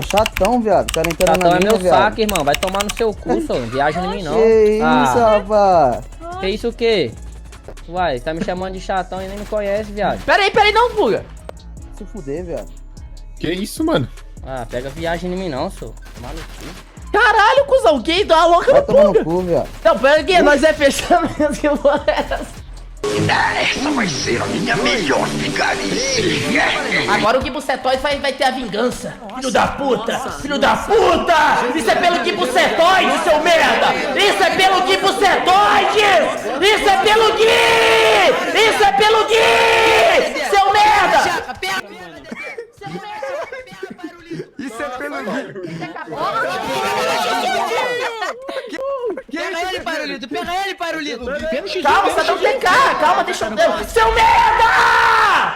Chatão, viado. Cara entrando Chatão na é minha, meu viado. saco, irmão. Vai tomar no seu cu, só. Viaja em mim, não. Que isso, rapaz? Que isso o quê? Uai, tá me chamando de chatão e nem me conhece, viado. Pera aí, não, Fuga. Se fuder, viado. Que isso, mano? Ah, pega viagem em mim, não, só. Maluquinho. Caralho, cuzão, quem dá uma louca Vai no tomar Fuga? no cu, viado. Não, pera aqui, nós é fechamento que porra é essa? Essa vai ser a minha melhor vigarice. Agora o Gibucetoide vai ter a vingança. Filho da puta! Filho da puta! Isso é pelo Gibucetoide, seu merda! Isso é pelo Gibucetoide! Isso é pelo Gui! Isso é pelo Gui! Seu merda! Isso é pelo Gui. Pega ele, Parolito, pega ele, Parolito. Calma, você não tem cara! Calma, deixa eu... Seu merda!